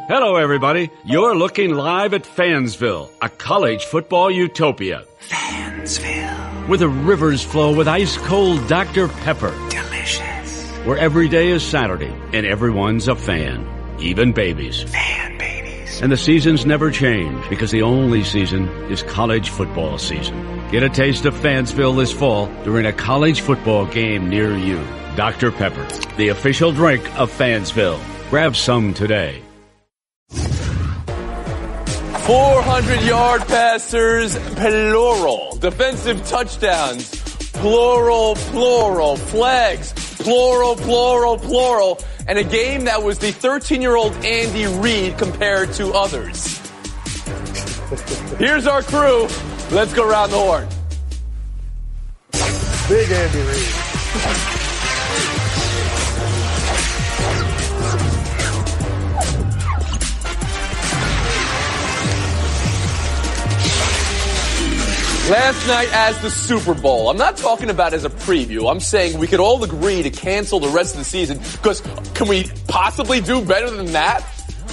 Hello, everybody. You're looking live at Fansville, a college football utopia. Fansville. Where the rivers flow with ice-cold Dr. Pepper. Delicious. Where every day is Saturday and everyone's a fan, even babies. Fan babies. And the seasons never change because the only season is college football season. Get a taste of Fansville this fall during a college football game near you. Dr. Pepper, the official drink of Fansville. Grab some today. 400-yard passers, plural. Defensive touchdowns, plural, plural. Flags, plural, plural, plural. And a game that was the 13-year-old Andy Reid compared to others. Here's our crew. Let's go around the horn. Big Andy Reid. Last night as the Super Bowl. I'm not talking about as a preview. I'm saying we could all agree to cancel the rest of the season because can we possibly do better than that?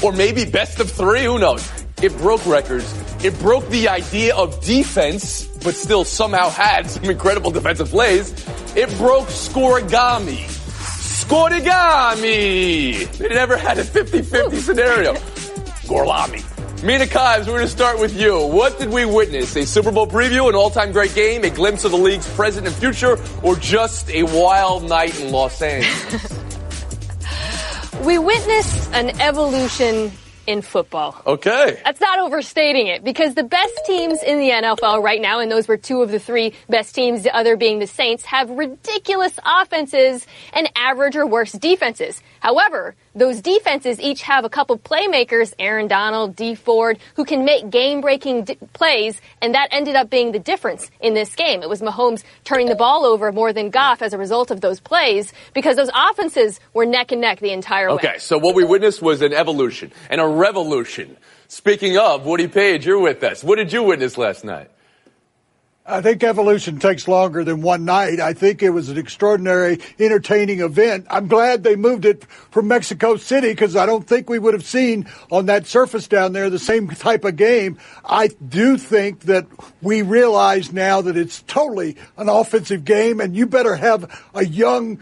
Or maybe best of three? Who knows? It broke records. It broke the idea of defense, but still somehow had some incredible defensive plays. It broke scorigami. Scorigami! They never had a 50-50 scenario. Gorlami. Mina Kimes, we're going to start with you. What did we witness? A Super Bowl preview, an all-time great game, a glimpse of the league's present and future, or just a wild night in Los Angeles? We witnessed an evolution in football. Okay. That's not overstating it, because the best teams in the NFL right now, and those were two of the three best teams, the other being the Saints, have ridiculous offenses and average or worse defenses. However, those defenses each have a couple playmakers, Aaron Donald, Dee Ford, who can make game-breaking plays, and that ended up being the difference in this game. It was Mahomes turning the ball over more than Goff as a result of those plays, because those offenses were neck and neck the entire way. Okay, so what we witnessed was an evolution and a revolution. Speaking of, Woody Page, you're with us. What did you witness last night? I think evolution takes longer than one night. I think it was an extraordinary, entertaining event. I'm glad they moved it from Mexico City because I don't think we would have seen on that surface down there the same type of game. I do think that we realize now that it's totally an offensive game, and you better have a young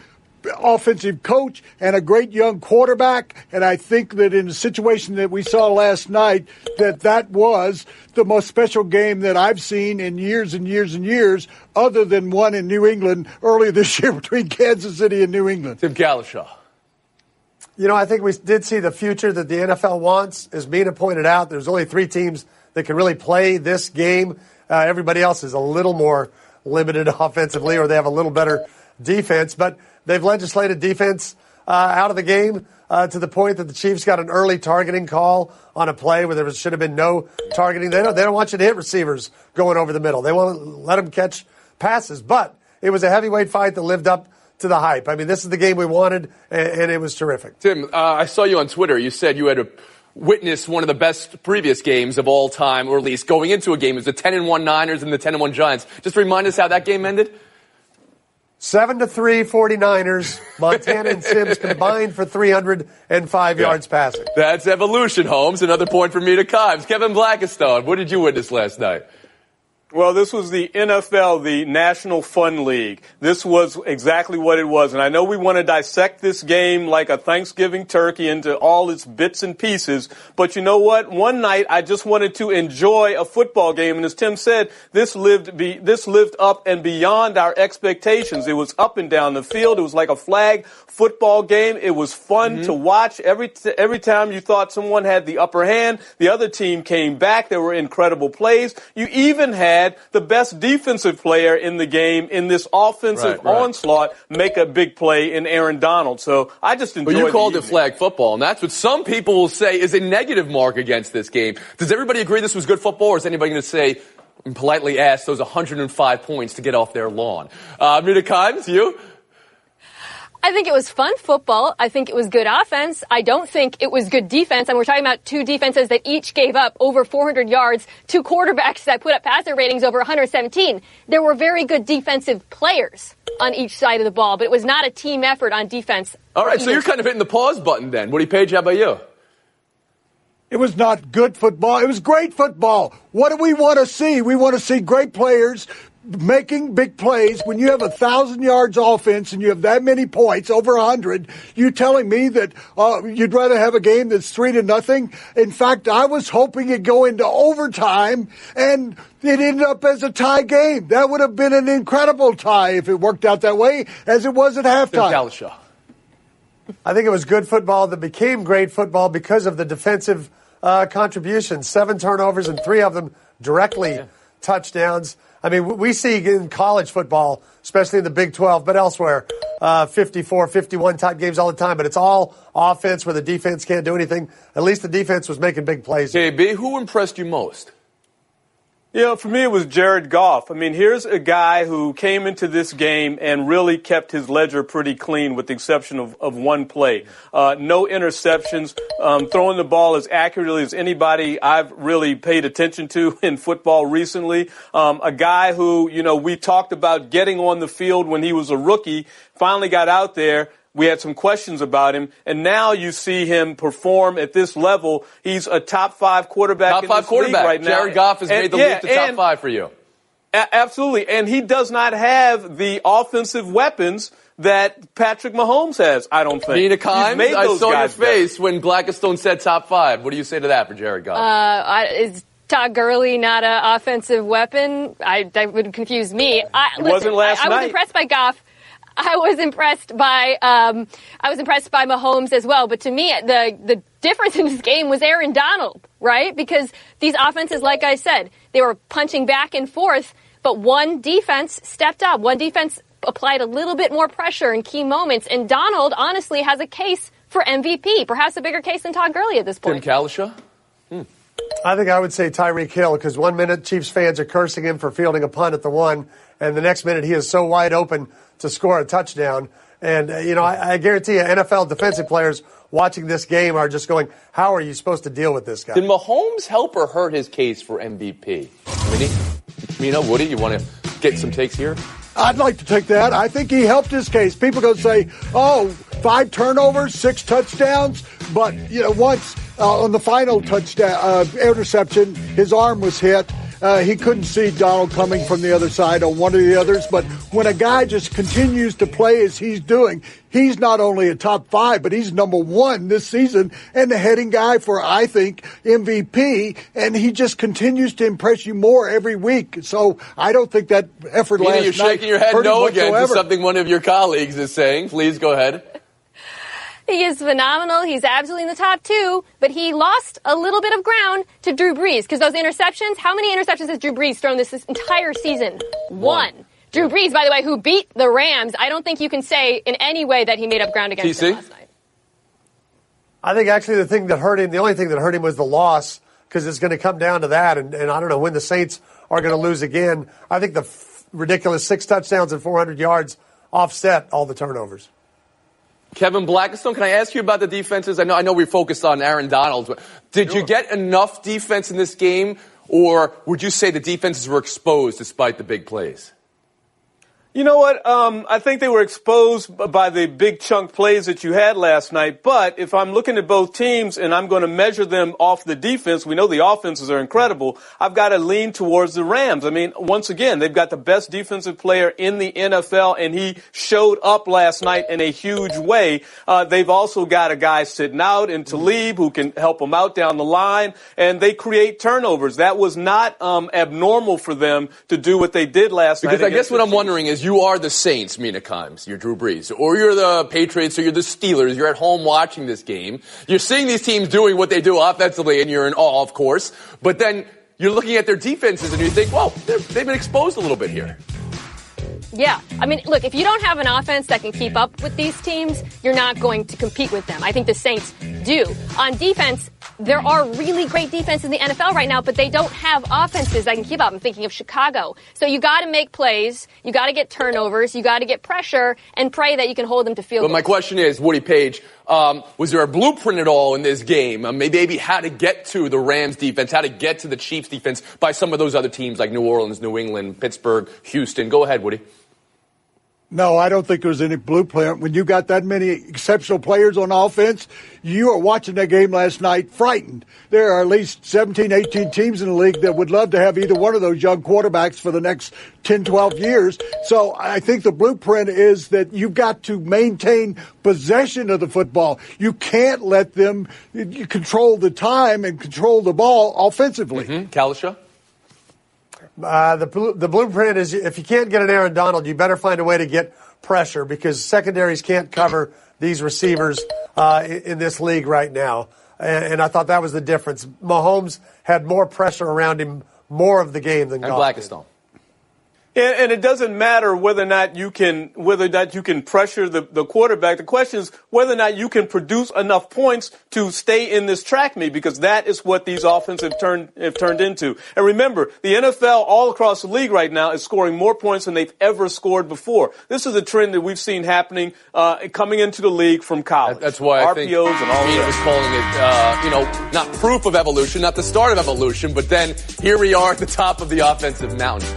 offensive coach and a great young quarterback. And I think that in the situation that we saw last night, that was the most special game that I've seen in years and years and years, other than one in New England earlier this year between Kansas City and New England. Tim Galashaw. You know, I think we did see the future that the NFL wants. As Mina pointed out, there's only three teams that can really play this game. Everybody else is a little more limited offensively, or they have a little better defense. But they've legislated defense out of the game to the point that the Chiefs got an early targeting call on a play where there should have been no targeting. They don't want you to hit receivers going over the middle. They want to let them catch passes. But it was a heavyweight fight that lived up to the hype. I mean, this is the game we wanted, and it was terrific. Tim, I saw you on Twitter. You said you had to witness one of the best previous games of all time, or at least going into a game. It was the 10-1 Niners and the 10-1 Giants. Just remind us how that game ended. 7-3 49ers. Montana and Sims combined for 305 yards passing. That's evolution, Holmes. Another point for Mina Kimes. Kevin Blackistone, what did you witness last night? Well, this was the NFL, the National Fun League. This was exactly what it was. And I know we want to dissect this game like a Thanksgiving turkey into all its bits and pieces. But you know what? One night I just wanted to enjoy a football game. And as Tim said, this lived up and beyond our expectations. It was up and down the field. It was like a flag football game. It was fun to watch. Every time you thought someone had the upper hand, the other team came back. There were incredible plays. You even had the best defensive player in the game in this offensive onslaught make a big play in Aaron Donald. So I just enjoyed it. Well, you called it flag football, and that's what some people will say is a negative mark against this game. Does everybody agree this was good football, or is anybody going to say, and politely ask, those 105 points to get off their lawn? Mina Kimes, you? I think it was fun football. I think it was good offense. I don't think it was good defense. And we're talking about two defenses that each gave up over 400 yards, two quarterbacks that put up passer ratings over 117. There were very good defensive players on each side of the ball, but it was not a team effort on defense. All right, so you're kind of hitting the pause button then. Woody Page, how about you? It was not good football. It was great football. What do we want to see? We want to see great players making big plays. When you have 1,000 yards offense and you have that many points, over 100, you telling me that you'd rather have a game that's 3-0? In fact, I was hoping it'd go into overtime, and it ended up as a tie game. That would have been an incredible tie if it worked out that way, as it was at halftime. I think it was good football that became great football because of the defensive contributions. 7 turnovers and 3 of them directly touchdowns. I mean, we see in college football, especially in the Big 12, but elsewhere, 54, 51 type games all the time. But it's all offense where the defense can't do anything. At least the defense was making big plays. JB, who impressed you most? You know, for me, it was Jared Goff. I mean, here's a guy who came into this game and really kept his ledger pretty clean with the exception of one play. No interceptions, throwing the ball as accurately as anybody I've really paid attention to in football recently. A guy who, you know, we talked about getting on the field when he was a rookie, finally got out there. We had some questions about him, and now you see him perform at this level. He's a top 5 quarterback in this league right now. Jared Goff has made the leap to top 5 for you. Absolutely, and he does not have the offensive weapons that Patrick Mahomes has, I don't think. Nina Kimes, I saw your face when Blackistone said top 5. What do you say to that for Jared Goff? Is Todd Gurley not an offensive weapon? That would confuse me. It wasn't last night. I was impressed by Goff. I was impressed by Mahomes as well. But to me, the difference in this game was Aaron Donald, right? Because these offenses, like I said, they were punching back and forth, but one defense stepped up. One defense applied a little bit more pressure in key moments. And Donald, honestly, has a case for MVP, perhaps a bigger case than Todd Gurley at this point. Tim Kalisha? I think I would say Tyreek Hill, because 1 minute Chiefs fans are cursing him for fielding a punt at the 1, and the next minute he is so wide open to score a touchdown. And, I guarantee you NFL defensive players watching this game are just going, how are you supposed to deal with this guy? Did Mahomes help or hurt his case for MVP? Woody, you want to get some takes here? I'd like to take that. I think he helped his case. People are going to say, 5 turnovers, 6 touchdowns. But, once on the final touchdown interception, his arm was hit. He couldn't see Donald coming from the other side on one of the others. But when a guy just continues to play as he's doing, he's not only a top 5, but he's number 1 this season and the heading guy for, I think, MVP. And he just continues to impress you more every week. So I don't think that effort last night. You're shaking your head no again to something one of your colleagues is saying. Please go ahead. He is phenomenal. He's absolutely in the top 2, but he lost a little bit of ground to Drew Brees because those interceptions, how many interceptions has Drew Brees thrown this entire season? 1. Drew Brees, by the way, who beat the Rams, I don't think you can say in any way that he made up ground against them last night. I think actually the only thing that hurt him was the loss, because it's going to come down to that, and I don't know when the Saints are going to lose again. I think the ridiculous 6 touchdowns and 400 yards offset all the turnovers. Kevin Blackistone, can I ask you about the defenses? I know we focused on Aaron Donald, but did you get enough defense in this game, or would you say the defenses were exposed despite the big plays? You know what? I think they were exposed by the big chunk plays that you had last night. But if I'm looking at both teams and I'm going to measure them off the defense, we know the offenses are incredible. I've got to lean towards the Rams. I mean, once again, they've got the best defensive player in the NFL, and he showed up last night in a huge way. They've also got a guy sitting out in Talib who can help them out down the line, and they create turnovers. That was not abnormal for them to do what they did last night. Because I guess what I'm wondering is, you are the Saints, Mina Kimes, you're Drew Brees, or you're the Patriots, or you're the Steelers. You're at home watching this game. You're seeing these teams doing what they do offensively, and you're in awe, of course. But then you're looking at their defenses, and you think, well, they've been exposed a little bit here. Yeah. I mean, look, if you don't have an offense that can keep up with these teams, you're not going to compete with them. I think the Saints do. On defense, there are really great defenses in the NFL right now, but they don't have offenses that can keep up. I'm thinking of Chicago. So you got to make plays, you got to get turnovers, you got to get pressure, and pray that you can hold them to field goals. But my question is, Woody Page, was there a blueprint at all in this game? Maybe how to get to the Rams defense, how to get to the Chiefs defense by some of those other teams like New Orleans, New England, Pittsburgh, Houston. Go ahead, Woody. No, I don't think there's any blueprint. When you got that many exceptional players on offense, you are watching that game last night frightened. There are at least 17, 18 teams in the league that would love to have either one of those young quarterbacks for the next 10, 12 years. So I think the blueprint is that you've got to maintain possession of the football. You can't let them control the time and control the ball offensively. Kalisha? The blueprint is if you can't get an Aaron Donald, you better find a way to get pressure because secondaries can't cover these receivers in this league right now. And I thought that was the difference. Mahomes had more pressure around him more of the game than Goff. And Blackistone. And it doesn't matter whether or not you can pressure the quarterback. The question is whether or not you can produce enough points to stay in this track meet, because that is what these offenses have turned into. And remember, the NFL all across the league right now is scoring more points than they've ever scored before. This is a trend that we've seen happening coming into the league from college. That's why I think RPOs and all Mina that. was calling it, not proof of evolution, not the start of evolution, but then here we are at the top of the offensive mountain.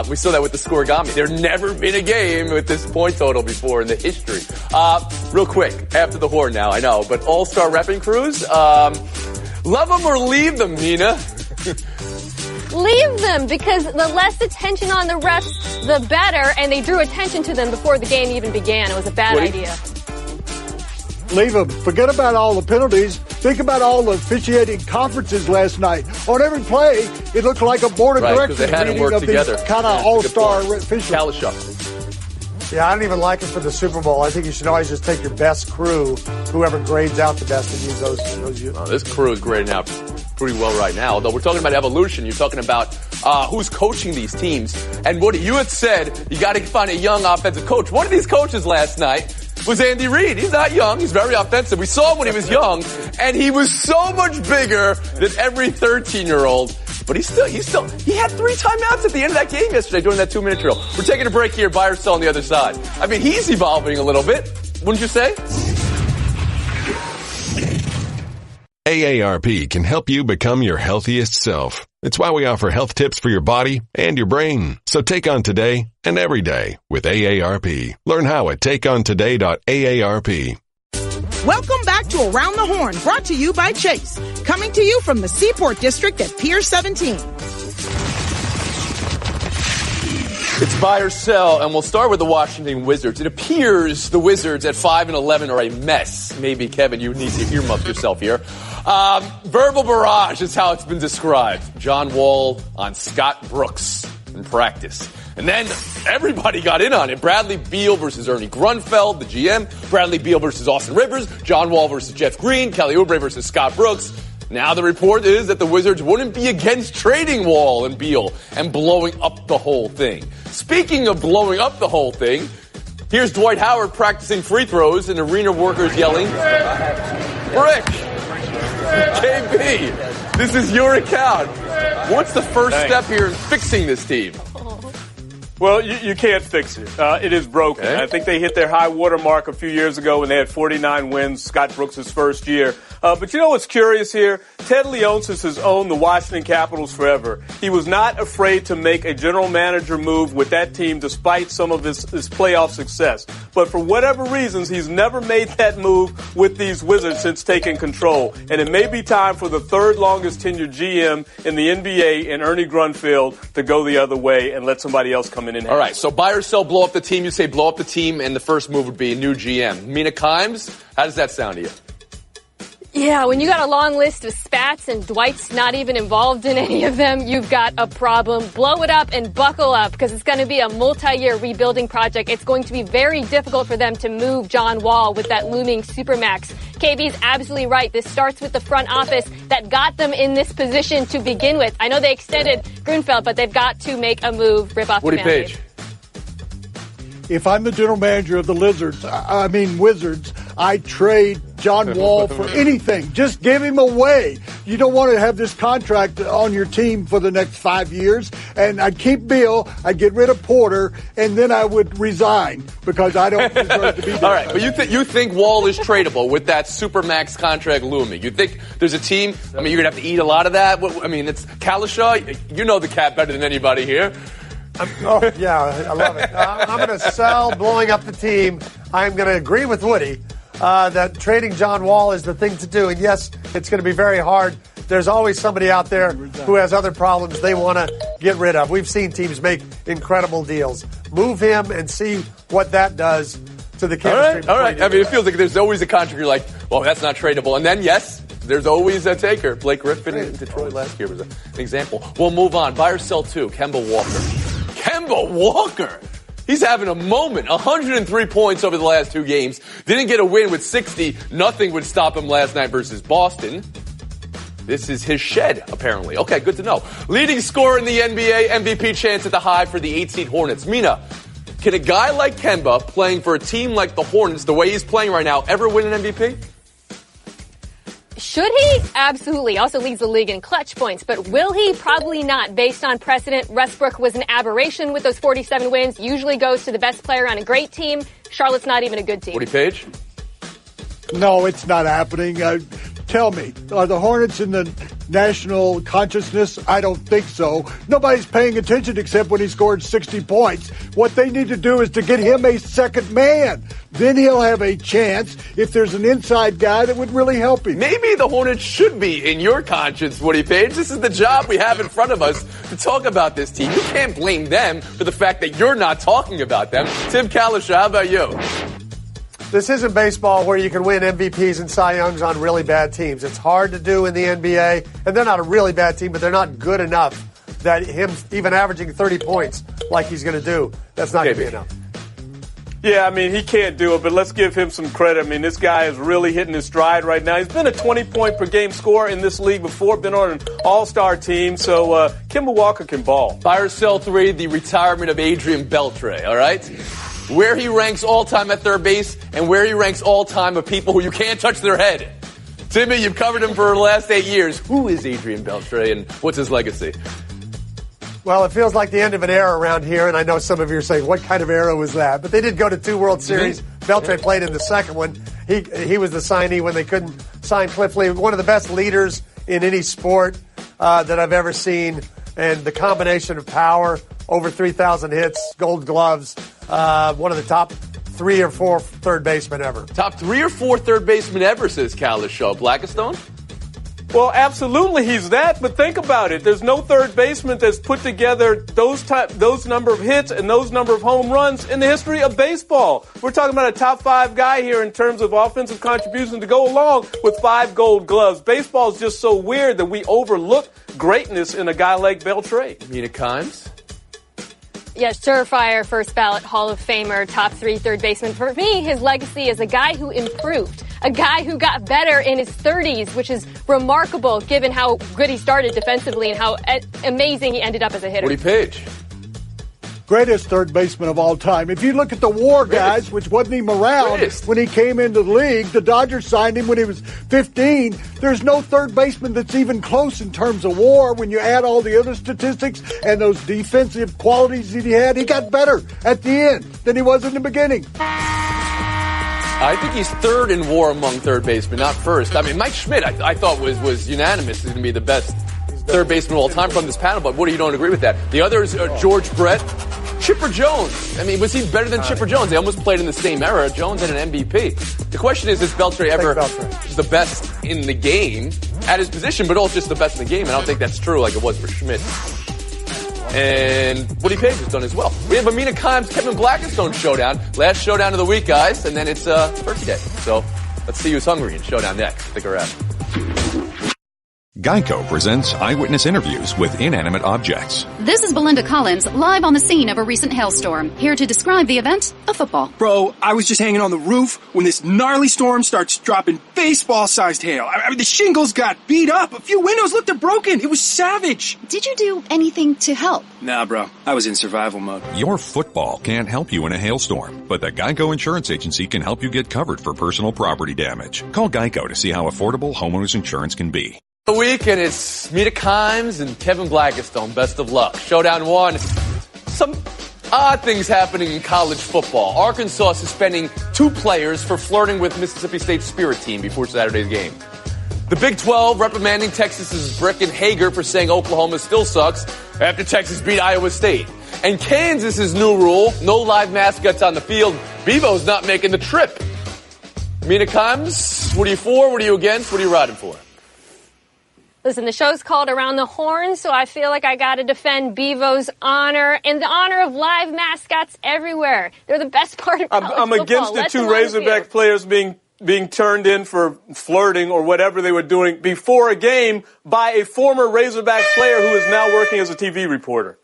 We saw that with the scoregami. There's never been a game with this point total before in the history. Real quick, after the horn now, I know, but all-star repping crews, love them or leave them, Nina? Leave them, because the less attention on the refs, the better, and they drew attention to them before the game even began. It was a bad idea. Leave them. Forget about all the penalties. Think about all the officiating conferences last night. On every play, it looked like a board of directors meeting of these kind of all-star officials. Yeah, I don't even like it for the Super Bowl. I think you should always just take your best crew, whoever grades out the best, and use those units. This crew is grading out pretty well right now. Although we're talking about evolution, you're talking about who's coaching these teams. And what you had said, you got to find a young offensive coach. One of these coaches last night was Andy Reid. He's not young. He's very offensive. We saw him when he was young, and he was so much bigger than every 13-year-old. But he had 3 timeouts at the end of that game yesterday during that 2-minute drill. We're taking a break here. Buy or sell on the other side. I mean, he's evolving a little bit, wouldn't you say? AARP can help you become your healthiest self. It's why we offer health tips for your body and your brain. So take on today and every day with AARP. Learn how at takeontoday.aarp. Welcome back to Around the Horn, brought to you by Chase. Coming to you from the Seaport District at Pier 17. It's buy or sell, and we'll start with the Washington Wizards. It appears the Wizards at 5-11 are a mess. Maybe, Kevin, you need to earmuff yourself here. Verbal barrage is how it's been described. John Wall on Scott Brooks in practice. And then everybody got in on it. Bradley Beal versus Ernie Grunfeld, the GM. Bradley Beal versus Austin Rivers. John Wall versus Jeff Green. Kelly Oubre versus Scott Brooks. Now the report is that the Wizards wouldn't be against trading Wall and Beal and blowing up the whole thing. Speaking of blowing up the whole thing, here's Dwight Howard practicing free throws and arena workers yelling, "Brick! KB, this is your account." What's the first step here in fixing this team? Well, you can't fix it. It is broken. Okay. I think they hit their high water mark a few years ago when they had 49 wins, Scott Brooks' first year. But you know what's curious here? Ted Leonsis has owned the Washington Capitals forever. He was not afraid to make a general manager move with that team despite some of his playoff success. But for whatever reasons, he's never made that move with these Wizards since taking control. And it may be time for the third longest tenured GM in the NBA, in Ernie Grunfeld, to go the other way and let somebody else come in and all right, so buy or sell, blow up the team. You say blow up the team, and the first move would be a new GM. Mina Kimes, how does that sound to you? Yeah, when you got a long list of spats and Dwight's not even involved in any of them, you've got a problem. Blow it up and buckle up, because it's going to be a multi-year rebuilding project. It's going to be very difficult for them to move John Wall with that looming supermax. KB's absolutely right. This starts with the front office that got them in this position to begin with. I know they extended Grunfeld, but they've got to make a move, rip off Woody the Band-Aid. Page. If I'm the general manager of the Wizards, I trade John Wall for anything. Just give him away. You don't want to have this contract on your team for the next 5 years. And I'd keep Beal, I'd get rid of Porter, and then I would resign because I don't deserve to be there. All right, but you think Wall is tradable with that supermax contract looming? You think there's a team? I mean, you're going to have to eat a lot of that? I mean, it's Kalisha. You know the cap better than anybody here. I love it. I'm going to sell blowing up the team. I'm going to agree with Woody that trading John Wall is the thing to do. And yes, it's going to be very hard. There's always somebody out there who has other problems they want to get rid of. We've seen teams make incredible deals. Move him and see what that does to the chemistry. All right. I mean, it feels like there's always a contract. You're like, well, that's not tradable. And then, yes, there's always a taker. Blake Griffin in Detroit last year was an example. We'll move on. Buy or sell two. Kemba Walker. Kemba Walker. He's having a moment. 103 points over the last two games. Didn't get a win with 60. Nothing would stop him last night versus Boston. This is his shed, apparently. Okay, good to know. Leading scorer in the NBA, MVP chance at the high for the 8-seed Hornets. Mina, can a guy like Kemba playing for a team like the Hornets, the way he's playing right now, ever win an MVP? Should he? Absolutely. Also leads the league in clutch points. But will he? Probably not. Based on precedent, Westbrook was an aberration with those 47 wins. Usually goes to the best player on a great team. Charlotte's not even a good team. Woody Page? No, it's not happening. Tell me, are the Hornets in the national consciousness? I don't think so. Nobody's paying attention except when he scored 60 points. What they need to do is to get him a second man. Then he'll have a chance if there's an inside guy that would really help him. Maybe the Hornets should be in your conscience, Woody Page. This is the job we have in front of us to talk about this team. You can't blame them for the fact that you're not talking about them. Tim Kalisha, how about you? This isn't baseball where you can win MVPs and Cy Youngs on really bad teams. It's hard to do in the NBA, and they're not a really bad team, but they're not good enough that him even averaging 30 points like he's going to do, that's not going to be enough. Yeah, I mean, he can't do it, but let's give him some credit. I mean, this guy is really hitting his stride right now. He's been a 20-point-per-game scorer in this league before, been on an all-star team, so Kemba Walker can ball. Buy or sell three, the retirement of Adrian Beltre, all right? Where he ranks all-time at third base and where he ranks all-time of people who you can't touch their head. Timmy, you've covered him for the last 8 years. Who is Adrian Beltre and what's his legacy? Well, it feels like the end of an era around here, and I know some of you are saying, what kind of era was that? But they did go to 2 World Series. Beltre played in the second one. He was the signee when they couldn't sign Cliff Lee. One of the best leaders in any sport that I've ever seen. And the combination of power, over 3,000 hits, gold gloves, one of the top 3 or 4 third basemen ever. Top 3 or 4 third basemen ever, says Kalisha. Blackistone? Well, absolutely he's that, but think about it. There's no third baseman that's put together those number of hits and those number of home runs in the history of baseball. We're talking about a top 5 guy here in terms of offensive contribution to go along with 5 gold gloves. Baseball is just so weird that we overlook greatness in a guy like Beltre. Mina Kimes? Yes, surefire, first ballot Hall of Famer, top 3 third baseman. For me, his legacy is a guy who improved, a guy who got better in his 30s, which is remarkable given how good he started defensively and how amazing he ended up as a hitter. Woody Page. Greatest third baseman of all time. If you look at the WAR guys, which wasn't even around when he came into the league, the Dodgers signed him when he was 15. There's no third baseman that's even close in terms of WAR. When you add all the other statistics and those defensive qualities that he had, he got better at the end than he was in the beginning. I think he's third in WAR among third basemen, not first. I mean, Mike Schmidt, I thought was unanimous. He's going to be the best third baseman of all time from this panel, but Woody, you don't agree with that. The others are George Brett, Chipper Jones. I mean, was he better than Chipper Jones? They almost played in the same era. Jones had an MVP. The question is Beltre ever the best in the game at his position, but also just the best in the game? And I don't think that's true like it was for Schmidt. And Woody Page has done as well. We have Mina Kimes, Kevin Blackistone showdown. Last showdown of the week, guys, and then it's Turkey Day. So let's see who's hungry in showdown next. Stick around. Geico presents eyewitness interviews with inanimate objects. This is Belinda Collins, live on the scene of a recent hailstorm. Here to describe the event, a football. Bro, I was just hanging on the roof when this gnarly storm starts dropping baseball-sized hail. I mean, the shingles got beat up. A few windows looked broken. It was savage. Did you do anything to help? Nah, bro. I was in survival mode. Your football can't help you in a hailstorm, but the Geico Insurance Agency can help you get covered for personal property damage. Call Geico to see how affordable homeowners insurance can be. The week, and it's Mina Kimes and Kevin Blackistone. Best of luck. Showdown 1. Some odd things happening in college football. Arkansas suspending 2 players for flirting with Mississippi State's Spirit team before Saturday's game. The Big 12 reprimanding Texas's Brecken Hager for saying Oklahoma still sucks after Texas beat Iowa State. And Kansas's new rule, no live mascots on the field. Bevo's not making the trip. Mina Kimes, what are you for? What are you against? What are you riding for? Listen, the show's called Around the Horn, so I feel like I got to defend Bevo's honor and the honor of live mascots everywhere. They're the best part of college I'm football. against the Let two them on the Razorback field. players being turned in for flirting or whatever they were doing before a game by a former Razorback player who is now working as a TV reporter.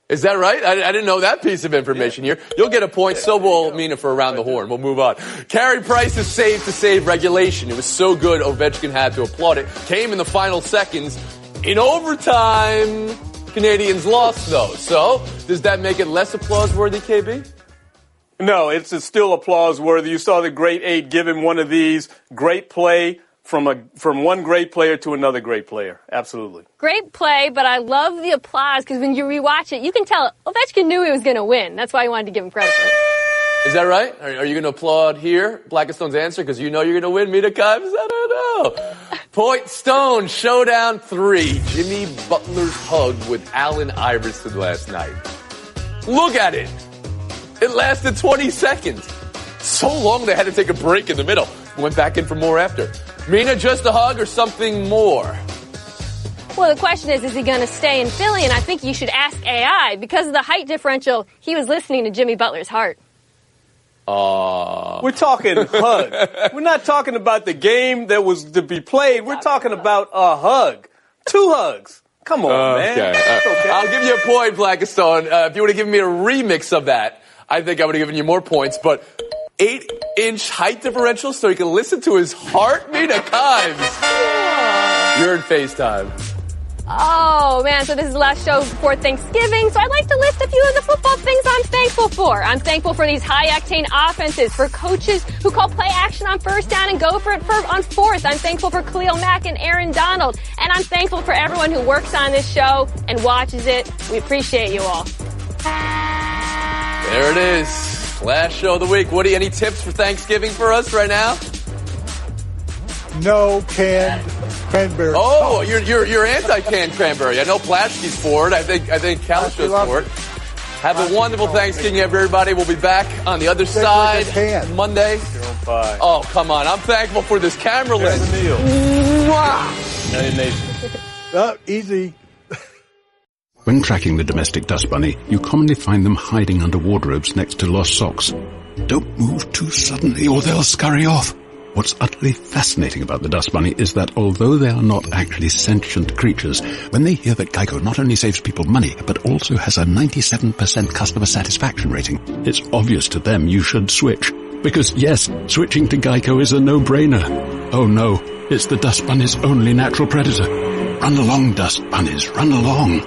Is that right? I didn't know that piece of information here. You'll get a point. So will Mina for Around the Horn. We'll move on. Carey Price's save-to-save regulation. It was so good, Ovechkin had to applaud it. Came in the final seconds. In overtime, Canadians lost, though. So does that make it less applause-worthy, KB? No, it's still applause-worthy. You saw the great eight give him one of these. Great play from one great player to another great player. Absolutely. Great play, but I love the applause because when you rewatch it, you can tell Ovechkin knew he was going to win. That's why he wanted to give him credit for it. Is that right? Are you going to applaud here, Blackstone's answer, because you know you're going to win? Mina Kimes? I don't know. Point Stone, Showdown 3. Jimmy Butler's hug with Allen Iverson last night. Look at it. It lasted 20 seconds. So long they had to take a break in the middle. Went back in for more after. Mina, just a hug or something more? Well, the question is he going to stay in Philly? And I think you should ask AI. Because of the height differential, he was listening to Jimmy Butler's heart. We're talking hug. We're not talking about the game that was to be played. We're talking about a hug. 2 hugs. Come on, man. Okay. I'll give you a point, Blackstone. If you would have given me a remix of that, I think I would have given you more points. But 8-inch height differential so you can listen to his heart? Mina Kimes. You're in FaceTime. Oh, man, so this is the last show before Thanksgiving, so I'd like to list a few of the football things I'm thankful for. I'm thankful for these high-octane offenses, for coaches who call play action on first down and go for it on fourth. I'm thankful for Khalil Mack and Aaron Donald, and I'm thankful for everyone who works on this show and watches it. We appreciate you all. There it is. Last show of the week. Woody, any tips for Thanksgiving for us right now? No canned cranberry. Oh, you're anti-canned cranberry. I know Platsky's for it. I think Kalisha's for it. Have a wonderful Thanksgiving, everybody. We'll be back on the other side Monday. Oh, come on. I'm thankful for this camera lens. Easy. When tracking the domestic dust bunny, you commonly find them hiding under wardrobes next to lost socks. Don't move too suddenly or they'll scurry off. What's utterly fascinating about the dust bunny is that although they are not actually sentient creatures, when they hear that Geico not only saves people money, but also has a 97% customer satisfaction rating, it's obvious to them you should switch. Because yes, switching to Geico is a no-brainer. Oh no, it's the dust bunny's only natural predator. Run along, dust bunnies, run along.